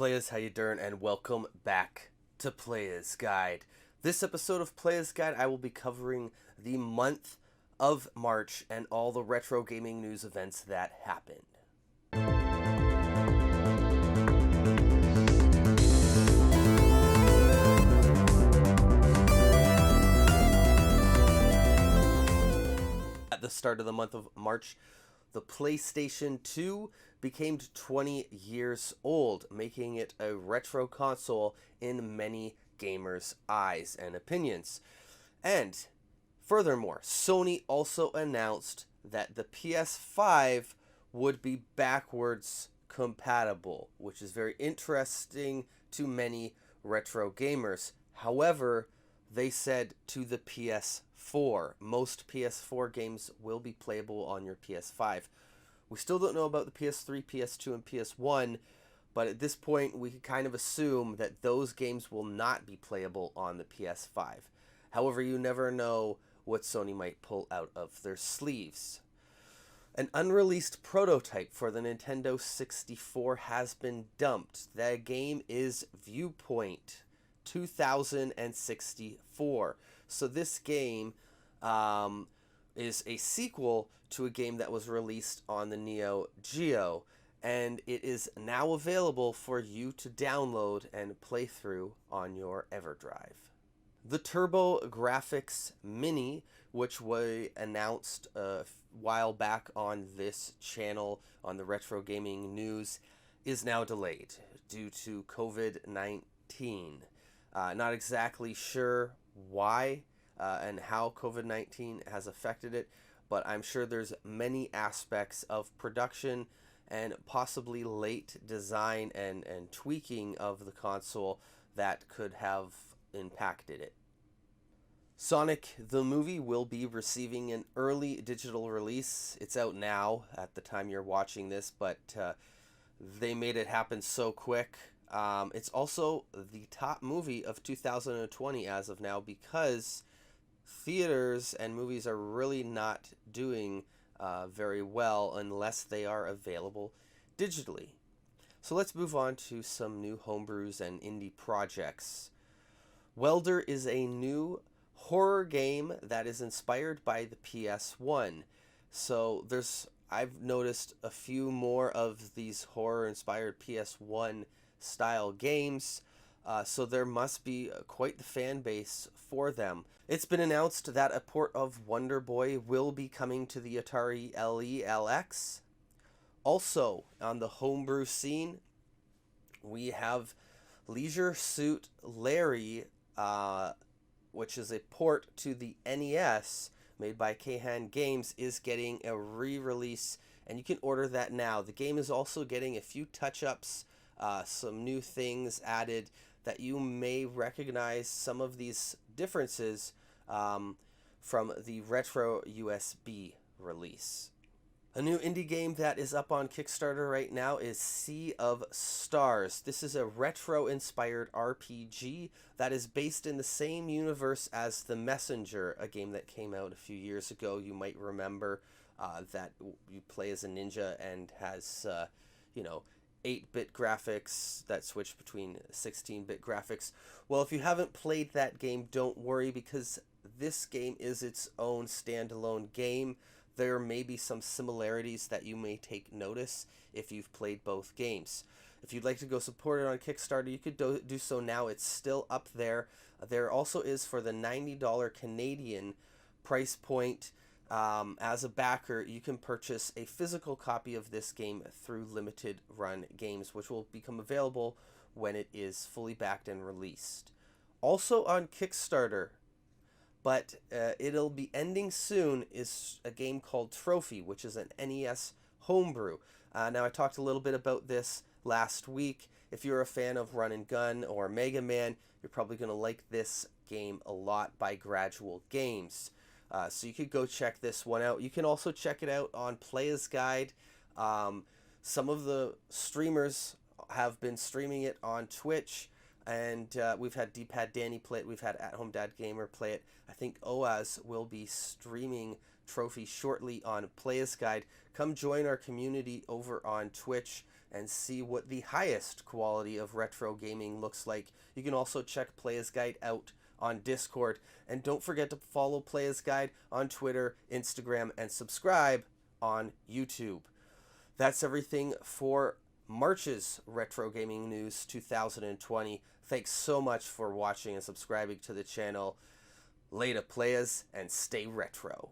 Playas, how you doing? And welcome back to Playas Guide. This episode of Playas Guide, I will be covering the month of March and all the retro gaming news events that happened. At the start of the month of March, the PlayStation 2 became 20 years old, making it a retro console in many gamers' eyes and opinions. And furthermore, Sony also announced that the PS5 would be backwards compatible, which is very interesting to many retro gamers. However, they said to the PS4, most PS4 games will be playable on your PS5. We still don't know about the PS3, PS2, and PS1, but at this point we can kind of assume that those games will not be playable on the PS5. However, you never know what Sony might pull out of their sleeves. An unreleased prototype for the Nintendo 64 has been dumped. The game is Viewpoint 2064. So this game is a sequel to a game that was released on the Neo Geo, and it is now available for you to download and play through on your EverDrive. The TurboGrafx Mini, which we announced a while back on this channel on the Retro Gaming News, is now delayed due to COVID-19. Not exactly sure why and how COVID-19 has affected it, but I'm sure there's many aspects of production and possibly late design and tweaking of the console that could have impacted it. Sonic the movie will be receiving an early digital release. It's out now at the time you're watching this, but they made it happen so quick. It's also the top movie of 2020 as of now, because theaters and movies are really not doing very well unless they are available digitally. So let's move on to some new homebrews and indie projects. Welder is a new horror game that is inspired by the PS1. So I've noticed a few more of these horror-inspired PS1 style games. So there must be quite the fan base for them. It's been announced that a port of Wonder Boy will be coming to the Atari LX. Also, on the homebrew scene, we have Leisure Suit Larry, which is a port to the NES made by Kahan Games, is getting a re-release, and you can order that now. The game is also getting a few touch-ups, some new things added that you may recognize some of these differences from the Retro USB release. A new indie game that is up on Kickstarter right now is Sea of Stars. This is a retro-inspired RPG that is based in the same universe as The Messenger, a game that came out a few years ago. You might remember that you play as a ninja and has, 8-bit graphics that switch between 16-bit graphics. Well, if you haven't played that game, don't worry, because this game is its own standalone game. There may be some similarities that you may take notice if you've played both games. If you'd like to go support it on Kickstarter, you could do so now. It's still up there. There also is, for the $90 Canadian price point, as a backer, you can purchase a physical copy of this game through Limited Run Games, which will become available when it is fully backed and released. Also on Kickstarter, but it'll be ending soon, is a game called Trophy, which is an NES homebrew. Now, I talked a little bit about this last week. If you're a fan of Run and Gun or Mega Man, you're probably going to like this game a lot by Gradual Games. So you could go check this one out. You can also check it out on Playas Guide. Some of the streamers have been streaming it on Twitch, and we've had D-Pad Danny play it. We've had At Home Dad Gamer play it. I think Oaz will be streaming Trophy shortly on Playas Guide. Come join our community over on Twitch. and see what the highest quality of retro gaming looks like. You can also check Playas Guide out on Discord, and don't forget to follow Playas Guide on Twitter, Instagram, and subscribe on YouTube. That's everything for March's Retro Gaming News 2020. Thanks so much for watching and subscribing to the channel. Later, Playas, and stay retro.